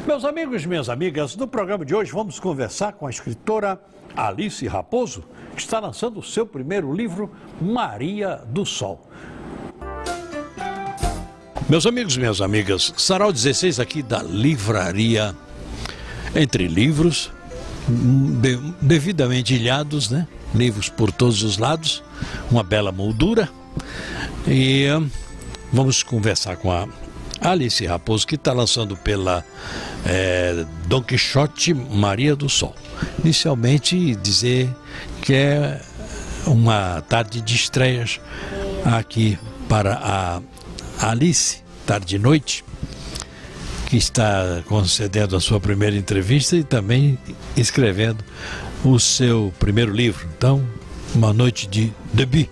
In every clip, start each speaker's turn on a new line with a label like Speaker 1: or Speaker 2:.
Speaker 1: Meus amigos e minhas amigas, no programa de hoje vamos conversar com a escritora Alice Raposo, que está lançando o seu primeiro livro, Maria do Sol. Meus amigos e minhas amigas, Sarau 16 aqui da livraria Entre Livros, devidamente ilhados, né? Livros por todos os lados, uma bela moldura. E vamos conversar com a Alice Raposo, que está lançando pela Dom Quixote Maria do Sol. Inicialmente dizer que é uma tarde de estreias aqui para a Alice, tarde e noite, que está concedendo a sua primeira entrevista e também escrevendo o seu primeiro livro. Então, uma noite de debut.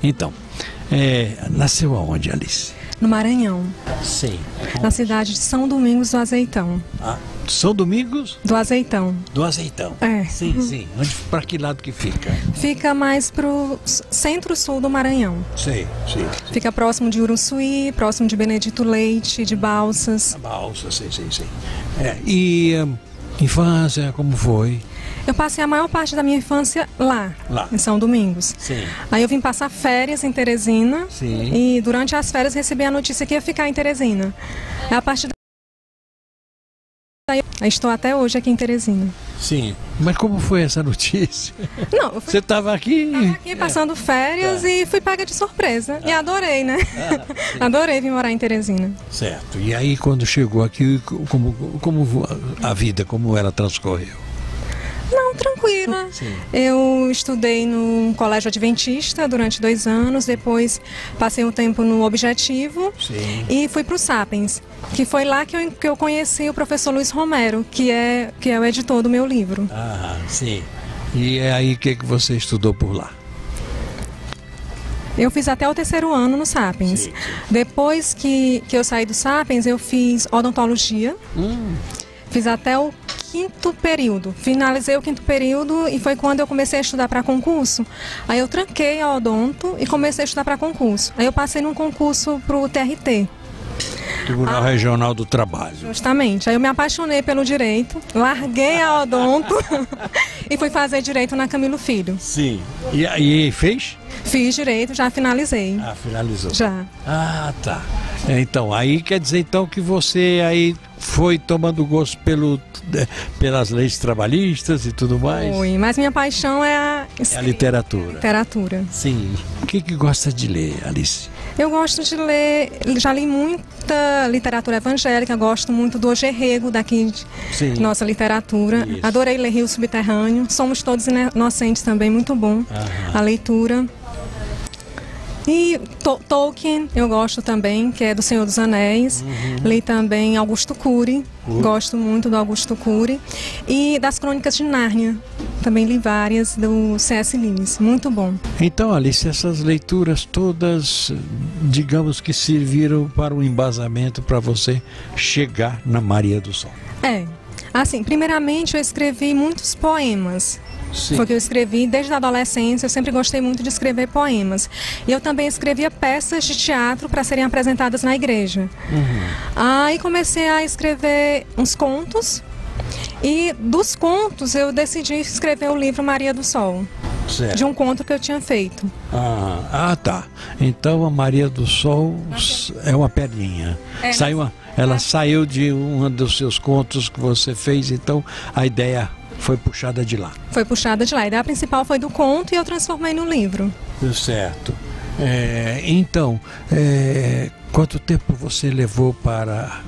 Speaker 1: Então, nasceu aonde, Alice?
Speaker 2: No Maranhão.
Speaker 1: Sim.
Speaker 2: Na cidade de São Domingos do Azeitão.
Speaker 1: São Domingos?
Speaker 2: Do Azeitão.
Speaker 1: Do Azeitão.
Speaker 2: É.
Speaker 1: Sim, sim. Para que lado que fica?
Speaker 2: Fica mais pro centro-sul do Maranhão.
Speaker 1: Sim, sim.
Speaker 2: Fica próximo de Uruçuí, próximo de Benedito Leite, de Balsas.
Speaker 1: Balsas, sim. E infância, como foi?
Speaker 2: Eu passei a maior parte da minha infância lá. Em São Domingos.
Speaker 1: Sim.
Speaker 2: Aí eu vim passar férias em Teresina.
Speaker 1: Sim.
Speaker 2: E durante as férias recebi a notícia que ia ficar em Teresina. A partir daí, estou até hoje aqui em Teresina.
Speaker 1: Sim. Mas como foi essa notícia?
Speaker 2: Não,
Speaker 1: Você estava aqui?
Speaker 2: Estava aqui passando férias e fui pega de surpresa. E adorei, né? Adorei vir morar em Teresina.
Speaker 1: Certo. E aí quando chegou aqui, como a vida, como ela transcorreu?
Speaker 2: Não, tranquila.
Speaker 1: Sim.
Speaker 2: Eu estudei no colégio adventista durante 2 anos, depois passei um tempo no Objetivo.
Speaker 1: Sim.
Speaker 2: E fui para o Sapiens, que foi lá que eu conheci o professor Luiz Romero, que é o editor do meu livro.
Speaker 1: Sim. E aí o que você estudou por lá?
Speaker 2: Eu fiz até o 3º ano no Sapiens.
Speaker 1: Sim.
Speaker 2: Depois que eu saí do Sapiens, eu fiz odontologia. Fiz até o 5º período. Finalizei o 5º período e foi quando eu comecei a estudar para concurso. Aí eu tranquei a odonto e comecei a estudar para concurso. Aí eu passei num concurso para o TRT.
Speaker 1: Tribunal Regional do Trabalho.
Speaker 2: Justamente. Aí eu me apaixonei pelo direito, larguei a odonto e fui fazer direito na Camilo Filho.
Speaker 1: Sim. E aí fez?
Speaker 2: Fiz direito, já finalizei.
Speaker 1: Finalizou.
Speaker 2: Já.
Speaker 1: Tá. Então, aí quer dizer então que você aí foi tomando gosto pelas leis trabalhistas e tudo mais?
Speaker 2: Foi, mas minha paixão é a
Speaker 1: literatura.
Speaker 2: Literatura.
Speaker 1: Sim. O que gosta de ler, Alice?
Speaker 2: Eu gosto de ler, já li muita literatura evangélica, gosto muito do Ogerrego, daqui de nossa literatura.
Speaker 1: Isso.
Speaker 2: Adorei ler Rio Subterrâneo, Somos Todos Inocentes também, muito bom a leitura. E Tolkien, eu gosto também, que é do Senhor dos Anéis. Li também Augusto Cury, gosto muito do Augusto Cury. E das Crônicas de Nárnia, também li várias do C.S. Lewis, muito bom. Então,
Speaker 1: Alice, essas leituras todas, digamos que serviram para um embasamento para você chegar na Maria do Sol.
Speaker 2: Assim, primeiramente eu escrevi muitos poemas.
Speaker 1: Sim.
Speaker 2: Foi que eu escrevi desde a adolescência, eu sempre gostei muito de escrever poemas. E eu também escrevia peças de teatro para serem apresentadas na igreja. Aí comecei a escrever uns contos, e dos contos eu decidi escrever o livro Maria do Sol.
Speaker 1: Certo.
Speaker 2: De um conto que eu tinha feito.
Speaker 1: Tá. Então a Maria do Sol é uma pedrinha. Ela saiu de um dos seus contos que você fez, então a ideia foi puxada de lá. Foi puxada de lá. A ideia principal foi do conto e eu transformei no livro. Certo. Então, quanto tempo você levou para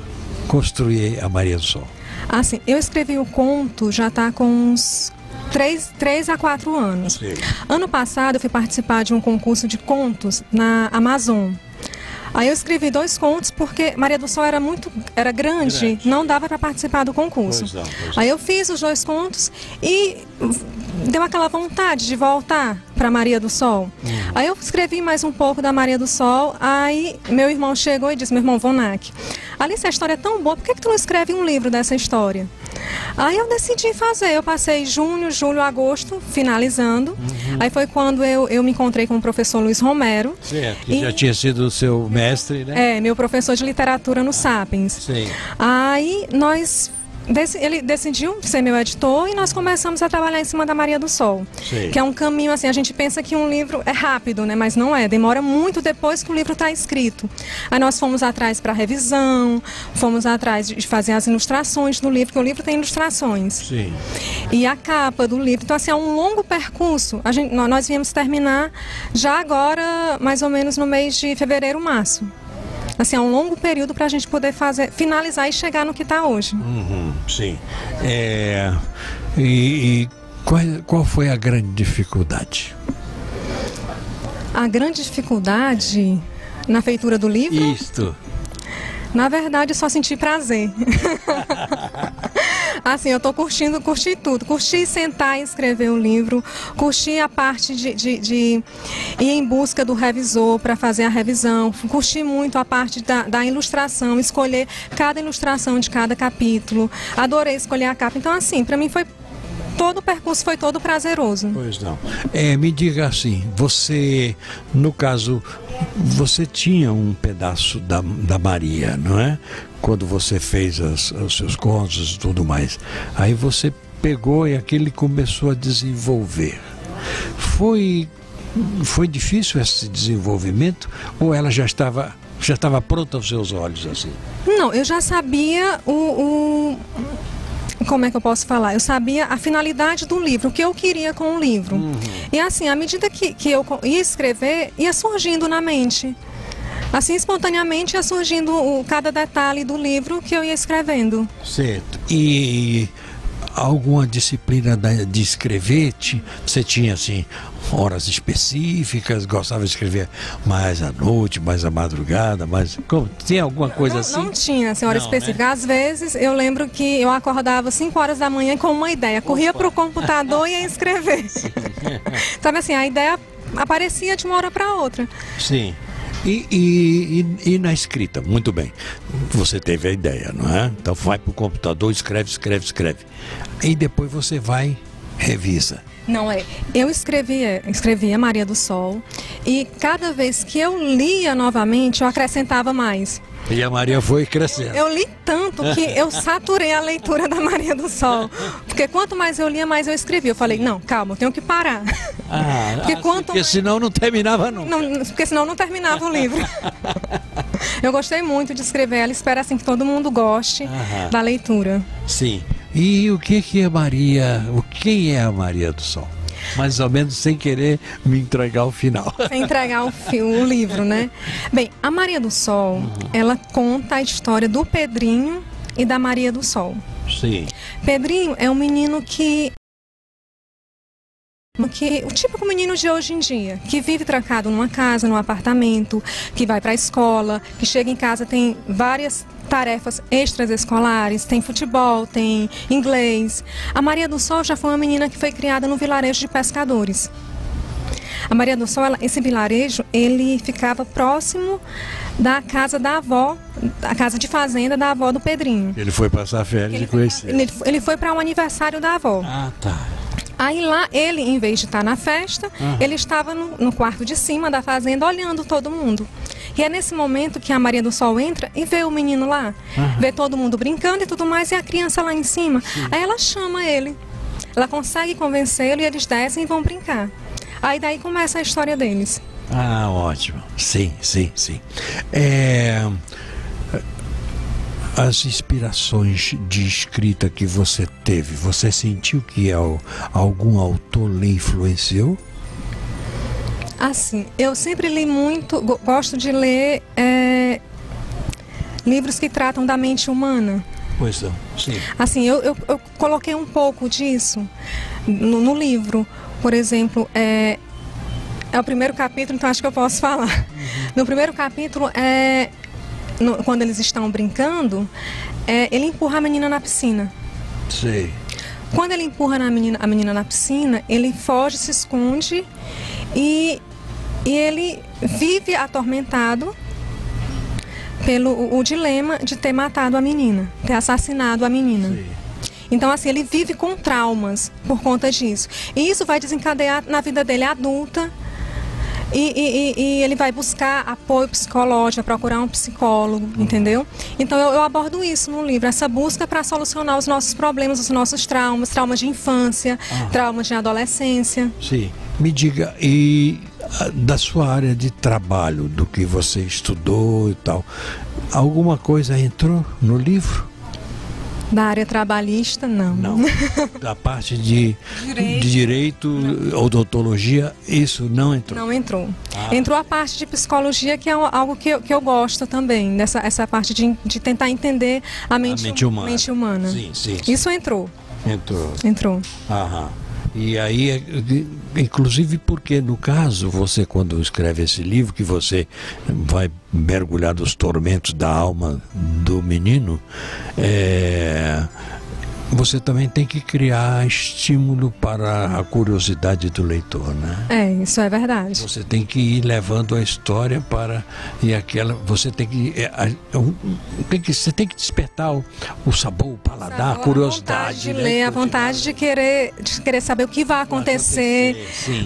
Speaker 1: construir a Maria do Sol? Assim, eu escrevi o conto já está com uns 3 a 4 anos. Sim. Ano passado eu fui participar de um concurso de contos na Amazon. Aí eu escrevi 2 contos porque Maria do Sol era grande, não dava para participar do concurso. Pois não. Aí eu fiz os 2 contos e
Speaker 2: deu aquela vontade de voltar para Maria do Sol. Aí eu escrevi mais um pouco da Maria do Sol, aí meu irmão chegou e disse, meu irmão Vonac, Alice, a história é tão boa, por que tu não escreve um livro dessa história? Aí eu decidi fazer, eu passei junho, julho, agosto, finalizando. Aí foi quando eu me encontrei com o professor Luiz Romero.
Speaker 1: Certo, que já tinha sido o seu mestre, né?
Speaker 2: Meu professor de literatura no Sapiens.
Speaker 1: Sim.
Speaker 2: Aí ele decidiu ser meu editor e nós começamos a trabalhar em cima da Maria do Sol.
Speaker 1: Sim.
Speaker 2: Que é um caminho assim, a gente pensa que um livro é rápido, né? Mas não é, demora muito depois que o livro está escrito. Aí nós fomos atrás para revisão, fomos atrás de fazer as ilustrações do livro, porque o livro tem ilustrações.
Speaker 1: Sim.
Speaker 2: E a capa do livro. Então assim, é um longo percurso. Nós viemos terminar já agora, mais ou menos no mês de fevereiro, março. Assim, é um longo período para a gente poder finalizar e chegar no que está hoje.
Speaker 1: Sim. E qual foi a grande dificuldade?
Speaker 2: A grande dificuldade na feitura do livro?
Speaker 1: Isto.
Speaker 2: Na verdade, eu só senti prazer. Assim, eu estou curti tudo. Curti sentar e escrever o livro, curti a parte de ir em busca do revisor para fazer a revisão, curti muito a parte da ilustração, escolher cada ilustração de cada capítulo, adorei escolher a capa. Então, assim, para mim todo o percurso foi todo prazeroso.
Speaker 1: Pois não. Me diga assim, você, no caso, você tinha um pedaço da Maria, não é? Quando você fez os seus contos e tudo mais. Aí você pegou e aquele começou a desenvolver. Foi difícil esse desenvolvimento ou ela já estava pronta aos seus olhos assim?
Speaker 2: Não, eu já sabia como é que eu posso falar? Eu sabia a finalidade do livro, o que eu queria com o livro. E assim, à medida que eu ia escrever, ia surgindo na mente. Assim, espontaneamente ia surgindo cada detalhe do livro que eu ia escrevendo.
Speaker 1: Certo. E alguma disciplina de escrever? Você tinha, assim, horas específicas? Gostava de escrever mais à noite, mais à madrugada? Tinha alguma coisa assim?
Speaker 2: Não tinha, assim, hora específica. Né? Às vezes, eu lembro que eu acordava às 5 horas da manhã com uma ideia. Corria para o computador e ia escrever. Sabe assim, a ideia aparecia de uma hora para outra.
Speaker 1: Sim. E na escrita, muito bem, você teve a ideia, não é? Então vai para o computador, escreve. E depois você vai, revisa.
Speaker 2: Não é, eu escrevia Maria do Sol e cada vez que eu lia novamente eu acrescentava mais.
Speaker 1: E a Maria foi crescendo.
Speaker 2: Eu li tanto que eu saturei a leitura da Maria do Sol. Porque quanto mais eu lia, mais eu escrevia. Eu falei, não, calma, eu tenho que parar.
Speaker 1: Porque senão não terminava nunca.
Speaker 2: Porque senão não terminava o livro. Eu gostei muito de escrever ela, espero assim que todo mundo goste da leitura.
Speaker 1: Sim. E o que é Maria? Quem é a Maria do Sol? Mais ou menos sem querer me entregar o final.
Speaker 2: Sem entregar o livro, né? Bem, a Maria do Sol, ela conta a história do Pedrinho e da Maria do Sol.
Speaker 1: Sim.
Speaker 2: Pedrinho é um menino o típico menino de hoje em dia, que vive trancado numa casa, num apartamento, que vai para a escola, que chega em casa, tem várias tarefas extraescolares, tem futebol, tem inglês. A Maria do Sol já foi uma menina que foi criada no vilarejo de pescadores. A Maria do Sol, esse vilarejo, ele ficava próximo da casa da avó, a casa de fazenda da avó do Pedrinho.
Speaker 1: Ele foi passar férias e conhecer.
Speaker 2: Ele foi para o aniversário da avó.
Speaker 1: Ah, tá.
Speaker 2: Aí lá, ele, em vez de estar na festa, ele estava no quarto de cima da fazenda, olhando todo mundo. E é nesse momento que a Maria do Sol entra e vê o menino lá. Vê todo mundo brincando e tudo mais, e a criança lá em cima. Aí ela chama ele. Ela consegue convencê-lo e eles descem e vão brincar. Aí daí começa a história deles.
Speaker 1: Ah, ótimo. Sim. As inspirações de escrita que você teve, você sentiu que algum autor lhe influenciou?
Speaker 2: Assim, eu sempre li muito, gosto de ler livros que tratam da mente humana.
Speaker 1: Pois não, sim.
Speaker 2: Assim, eu coloquei um pouco disso no livro. Por exemplo, é o primeiro capítulo, então acho que eu posso falar. No primeiro capítulo, quando eles estão brincando, ele empurra a menina na piscina.
Speaker 1: Sei.
Speaker 2: quando ele empurra a menina na piscina, ele foge, se esconde e ele vive atormentado pelo o dilema de ter matado a menina, ter assassinado a menina.
Speaker 1: Sim.
Speaker 2: Então, assim, ele vive com traumas por conta disso. E isso vai desencadear na vida dele adulta. E ele vai buscar apoio psicológico, vai procurar um psicólogo, entendeu? Então eu abordo isso no livro, essa busca para solucionar os nossos problemas, os nossos traumas, traumas de infância, traumas de adolescência.
Speaker 1: Sim. Me diga, e da sua área de trabalho, do que você estudou e tal, alguma coisa entrou no livro?
Speaker 2: Da área trabalhista, não.
Speaker 1: Não. Da parte de direito, odontologia, isso não entrou?
Speaker 2: Não entrou. Entrou a parte de psicologia, que é algo que eu gosto também, essa parte de tentar entender a mente humana.
Speaker 1: Sim, sim.
Speaker 2: Isso entrou. Entrou.
Speaker 1: Aham. E aí, inclusive porque no caso, você quando escreve esse livro, que você vai mergulhar nos tormentos da alma do menino, você também tem que criar estímulo para a curiosidade do leitor, né?
Speaker 2: Isso é verdade.
Speaker 1: Você tem que ir levando a história para você tem que você tem que despertar o sabor, o paladar, a curiosidade,
Speaker 2: a vontade de ler, a vontade de querer saber o que vai acontecer,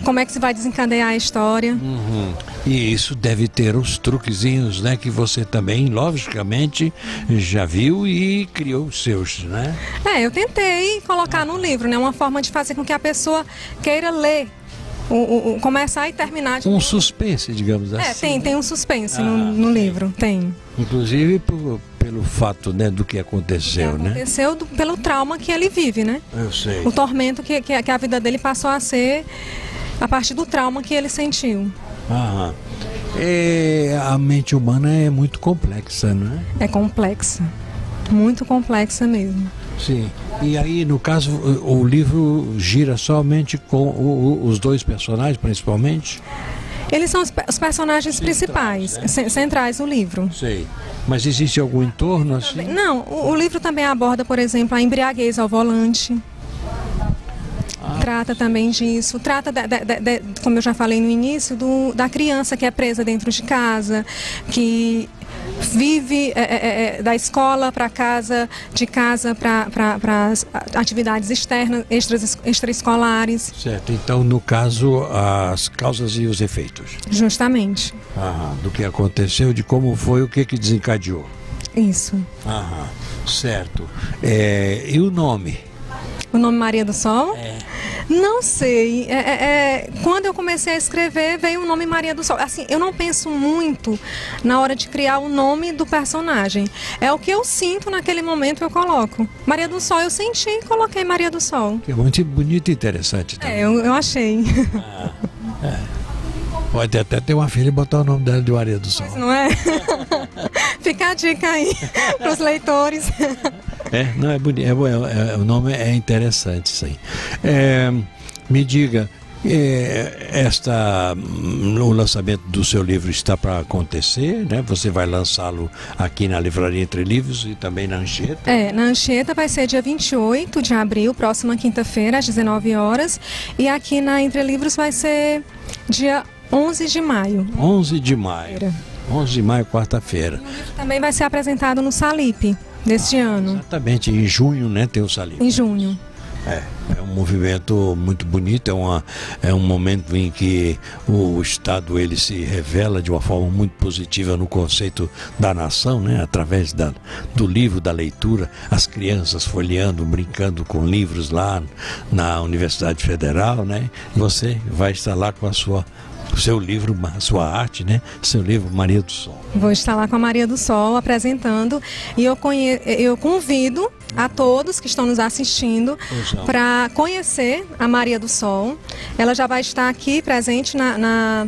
Speaker 2: como é que se vai desencadear a história.
Speaker 1: Uhum. E isso deve ter os truquezinhos, né, que você também, logicamente, já viu e criou os seus, né?
Speaker 2: Eu tentei colocar no livro, né, uma forma de fazer com que a pessoa queira ler, começar e terminar.
Speaker 1: Um suspense, digamos assim.
Speaker 2: Tem um suspense no livro, tem.
Speaker 1: Inclusive pelo fato, né, do que aconteceu, né?
Speaker 2: Aconteceu pelo trauma que ele vive, né?
Speaker 1: Eu sei.
Speaker 2: O tormento que a vida dele passou a ser a partir do trauma que ele sentiu.
Speaker 1: Aham. A mente humana é muito complexa, não é?
Speaker 2: É complexa, muito complexa mesmo.
Speaker 1: Sim. E aí, no caso, o livro gira somente com os dois personagens, principalmente?
Speaker 2: Eles são os personagens principais, né? Centrais do livro.
Speaker 1: Sei. Mas existe algum entorno assim?
Speaker 2: Não, o livro também aborda, por exemplo, a embriaguez ao volante. Trata também disso, trata, como eu já falei no início, da criança que é presa dentro de casa, que vive da escola para casa, de casa para atividades externas, extraescolares.
Speaker 1: Certo, então no caso as causas e os efeitos.
Speaker 2: Justamente.
Speaker 1: Do que aconteceu, de como foi, o que desencadeou.
Speaker 2: Isso.
Speaker 1: Certo. E o nome?
Speaker 2: O nome Maria do Sol? Não sei. Quando eu comecei a escrever, veio o nome Maria do Sol. Assim, eu não penso muito na hora de criar o nome do personagem. É o que eu sinto naquele momento, eu coloco. Maria do Sol, eu senti e coloquei Maria do Sol.
Speaker 1: Que é muito bonito e interessante também.
Speaker 2: Eu achei.
Speaker 1: Pode até ter uma filha e botar o nome dela de Maria do Sol.
Speaker 2: Mas não é? Fica a dica aí para os leitores.
Speaker 1: Não, é bonito, o nome é interessante, sim. Me diga, o lançamento do seu livro está para acontecer, né? Você vai lançá-lo aqui na Livraria Entre Livros e também na Anchieta?
Speaker 2: Na Anchieta vai ser dia 28 de abril, próxima quinta-feira, às 19 horas. E aqui na Entre Livros vai ser dia 11 de maio.
Speaker 1: 11 de maio. 11 de maio, quarta-feira.
Speaker 2: Também vai ser apresentado no Salip deste ano.
Speaker 1: Exatamente, em junho, né, tem o Salip.
Speaker 2: Em junho.
Speaker 1: É um movimento muito bonito, é um momento em que o Estado ele se revela de uma forma muito positiva no conceito da nação, né? Através do livro, da leitura, as crianças folheando, brincando com livros lá na Universidade Federal, né? Você vai estar lá com o seu livro, a sua arte, né? Seu livro Maria do Sol.
Speaker 2: Vou estar lá com a Maria do Sol apresentando e eu convido a todos que estão nos assistindo para conhecer a Maria do Sol. Ela já vai estar aqui presente na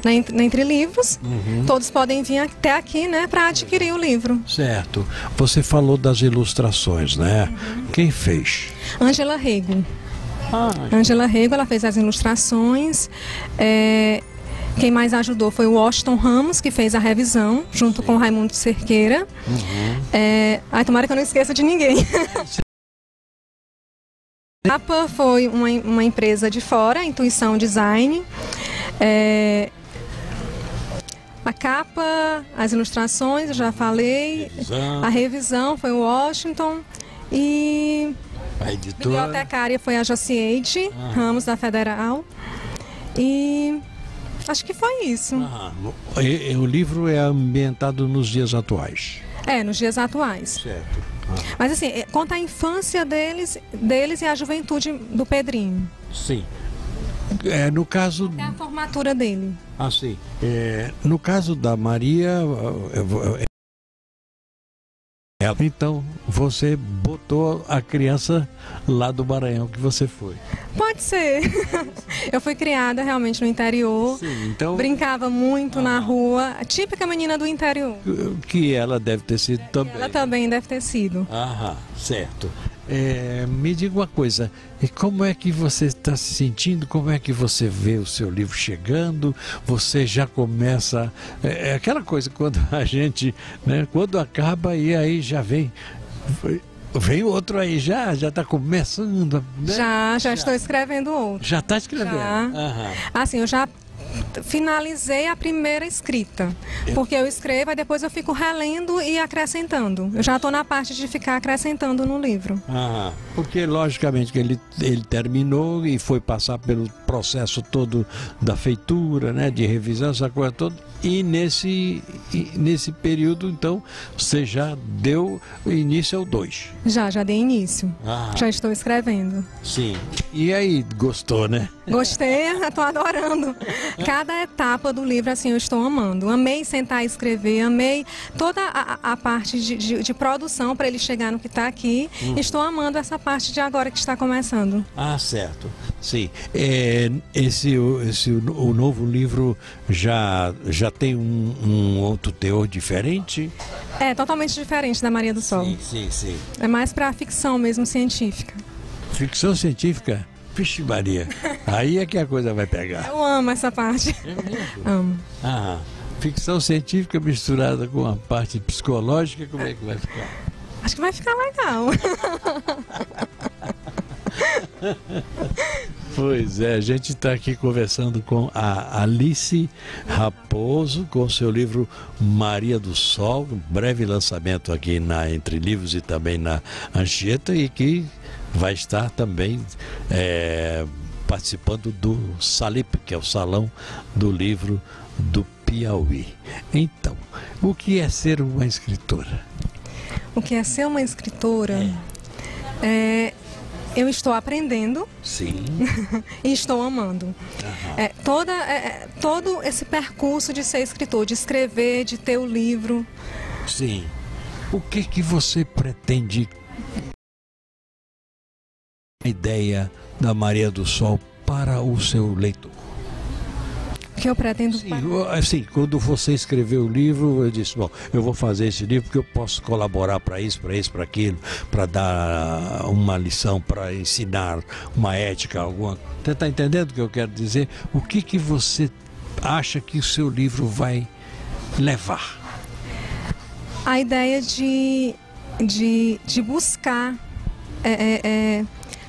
Speaker 2: Entre Livros. Todos podem vir até aqui, né, para adquirir o livro.
Speaker 1: Certo. Você falou das ilustrações, né? Quem fez?
Speaker 2: Ângela Rego. Ângela Rego, ela fez as ilustrações. Quem mais ajudou foi o Washington Ramos, que fez a revisão, junto com o Raimundo Cerqueira. Tomara que eu não esqueça de ninguém. A capa foi uma empresa de fora, Intuição Design. A capa, as ilustrações, eu já falei. A revisão foi o Washington. E
Speaker 1: a editora.
Speaker 2: Bibliotecária foi a Josiade Ramos, da Federal. E acho que foi isso.
Speaker 1: O livro é ambientado nos dias atuais.
Speaker 2: Nos dias atuais.
Speaker 1: Certo.
Speaker 2: Mas assim, conta a infância deles e a juventude do Pedrinho.
Speaker 1: Sim. No caso...
Speaker 2: Até a formatura dele.
Speaker 1: Sim. No caso da Maria... Então, você botou a criança lá do Maranhão que você foi.
Speaker 2: Pode ser. Eu fui criada realmente no interior.
Speaker 1: Sim, então...
Speaker 2: Brincava muito na rua. A típica menina do interior.
Speaker 1: Que ela deve ter sido também.
Speaker 2: Ela também deve ter sido.
Speaker 1: Certo. Me diga uma coisa, e como é que você está se sentindo? Como é que você vê o seu livro chegando? Você já começa... aquela coisa quando a gente, né, quando acaba e aí já vem outro aí, já está começando. Né?
Speaker 2: Já estou escrevendo outro.
Speaker 1: Já está escrevendo?
Speaker 2: Já. Assim, eu já finalizei a primeira escrita, porque eu escrevo e depois eu fico relendo e acrescentando. Eu já estou na parte de ficar acrescentando no livro.
Speaker 1: Porque logicamente que ele terminou e foi passar pelo processo todo da feitura, né, de revisão, essa coisa toda. E nesse período, então, você já deu início ao 2? Já
Speaker 2: dei início. Já estou escrevendo.
Speaker 1: Sim. E aí, gostou, né?
Speaker 2: Gostei, estou adorando. Cada etapa do livro, assim, eu estou amando. Amei sentar e escrever, amei toda a parte de produção para ele chegar no que está aqui. Estou amando essa parte de agora que está começando.
Speaker 1: Certo. Sim. O novo livro já tem um outro teor diferente?
Speaker 2: Totalmente diferente da Maria do Sol.
Speaker 1: Sim.
Speaker 2: É mais para ficção mesmo, científica.
Speaker 1: Ficção científica? Vixe Maria, aí é que a coisa vai pegar.
Speaker 2: Eu amo essa parte.
Speaker 1: É mesmo?
Speaker 2: Amo.
Speaker 1: Ficção científica misturada com a parte psicológica, como é que vai ficar?
Speaker 2: Acho que vai ficar legal.
Speaker 1: Pois é, a gente está aqui conversando com a Alice Raposo, com seu livro Maria do Sol, um breve lançamento aqui na Entre Livros e também na Anchieta, e que vai estar também participando do SALIP, que é o Salão do Livro do Piauí. Então, o que é ser uma escritora?
Speaker 2: O que é ser uma escritora? Eu estou aprendendo.
Speaker 1: Sim.
Speaker 2: E estou amando. Todo esse percurso de ser escritor, de escrever, de ter o livro.
Speaker 1: Sim. O que você pretende? A ideia da Maria do Sol para o seu leitor?
Speaker 2: O que eu pretendo?
Speaker 1: Sim, quando você escreveu o livro, eu disse, bom, eu vou fazer esse livro porque eu posso colaborar para isso, para aquilo, para dar uma lição, para ensinar uma ética, alguma... Você está entendendo o que eu quero dizer? O que você acha que o seu livro vai levar?
Speaker 2: A ideia de buscar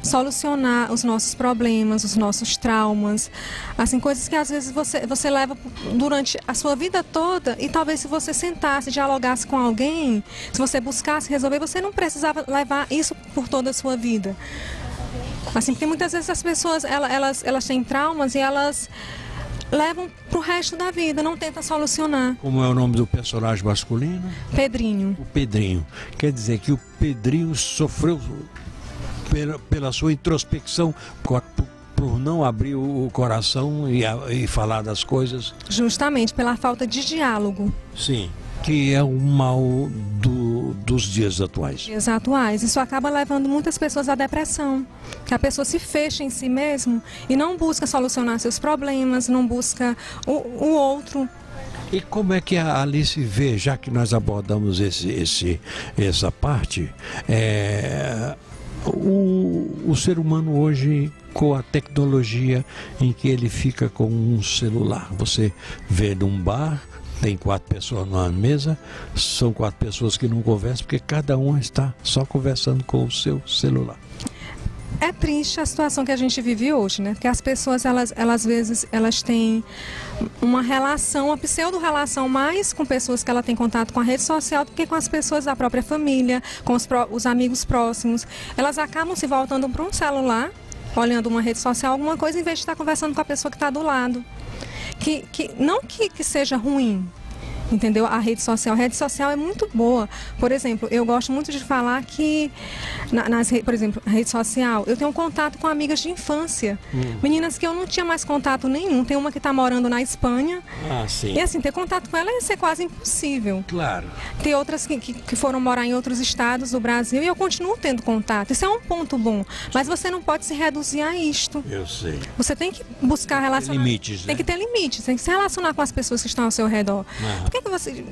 Speaker 2: solucionar os nossos problemas, os nossos traumas, assim, coisas que às vezes você leva durante a sua vida toda, e talvez se você sentasse, dialogasse com alguém, se você buscasse resolver, você não precisava levar isso por toda a sua vida. Assim, porque muitas vezes as pessoas, elas têm traumas e elas levam pro resto da vida, não tentam solucionar.
Speaker 1: Como é o nome do personagem masculino?
Speaker 2: Pedrinho.
Speaker 1: O Pedrinho. Quer dizer que o Pedrinho sofreu pela sua introspecção, por não abrir o coração e falar das coisas.
Speaker 2: Justamente pela falta de diálogo.
Speaker 1: Sim, que é o mal dos dias atuais.
Speaker 2: Dias atuais. Isso acaba levando muitas pessoas à depressão. Que a pessoa se fecha em si mesmo e não busca solucionar seus problemas, não busca o outro.
Speaker 1: E como é que a Alice vê, já que nós abordamos essa parte, o ser humano hoje, com a tecnologia em que ele fica com um celular? Você vê num bar, tem 4 pessoas numa mesa, são 4 pessoas que não conversam porque cada um está só conversando com o seu celular.
Speaker 2: É triste a situação que a gente vive hoje, né? Porque as pessoas, elas às vezes, elas têm uma relação, uma pseudo-relação mais com pessoas que ela tem contato com a rede social do que com as pessoas da própria família, com os amigos próximos. Elas acabam se voltando para um celular, olhando uma rede social, alguma coisa, em vez de estar conversando com a pessoa que está do lado. Não que seja ruim, entendeu? A rede social é muito boa. Por exemplo, eu gosto muito de falar que, por exemplo, na rede social, eu tenho contato com amigas de infância. Meninas que eu não tinha mais contato nenhum. Tem uma que está morando na Espanha.
Speaker 1: Ah, sim.
Speaker 2: E assim, ter contato com ela ia ser quase impossível.
Speaker 1: Claro.
Speaker 2: Tem outras que foram morar em outros estados do Brasil e eu continuo tendo contato. Isso é um ponto bom. Mas você não pode se reduzir a isto.
Speaker 1: Eu sei.
Speaker 2: Você tem que buscar relacionar.
Speaker 1: Tem limites, né?
Speaker 2: Tem que ter limites. Tem que se relacionar com as pessoas que estão ao seu redor. Por que você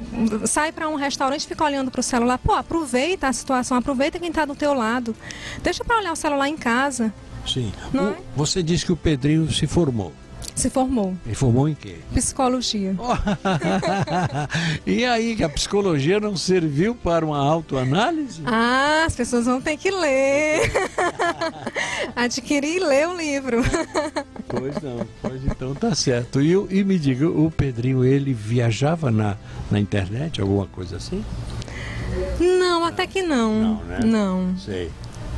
Speaker 2: sai para um restaurante e fica olhando para o celular? Pô, aproveita a situação, aproveita quem está do teu lado. Deixa para olhar o celular em casa.
Speaker 1: Sim.
Speaker 2: Não é?
Speaker 1: Você disse que o Pedrinho se formou.
Speaker 2: Se formou.
Speaker 1: Ele formou em quê?
Speaker 2: Psicologia.
Speaker 1: E aí, que a psicologia não serviu para uma autoanálise?
Speaker 2: Ah, as pessoas vão ter que ler. Adquirir e ler o livro.
Speaker 1: Pois não, pois então tá certo. E me diga, o Pedrinho, ele viajava na internet, alguma coisa assim?
Speaker 2: Não, até que não.
Speaker 1: Não, né?
Speaker 2: Não.
Speaker 1: Sei.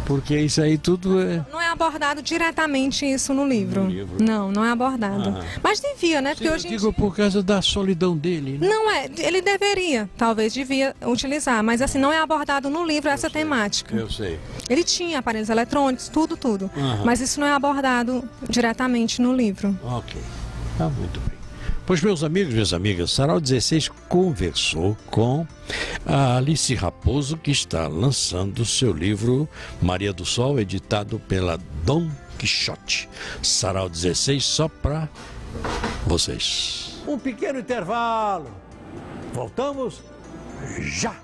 Speaker 1: Porque isso aí tudo é...
Speaker 2: Não é abordado diretamente isso no livro. Não é abordado. Mas devia, né? Porque
Speaker 1: Sim,
Speaker 2: hoje em
Speaker 1: digo
Speaker 2: dia...
Speaker 1: por causa da solidão dele, né?
Speaker 2: Não é, ele deveria, talvez devia utilizar, mas assim, não é abordado no livro essa temática.
Speaker 1: Eu sei.
Speaker 2: Ele tinha aparelhos eletrônicos, tudo. Mas isso não é abordado diretamente no livro.
Speaker 1: Ok, tá muito bem. Pois, meus amigos, minhas amigas, Sarau 16 conversou com a Alice Raposo, que está lançando seu livro Maria do Sol, editado pela Dom Quixote. Sarau 16 só para vocês.
Speaker 3: Um pequeno intervalo. Voltamos já!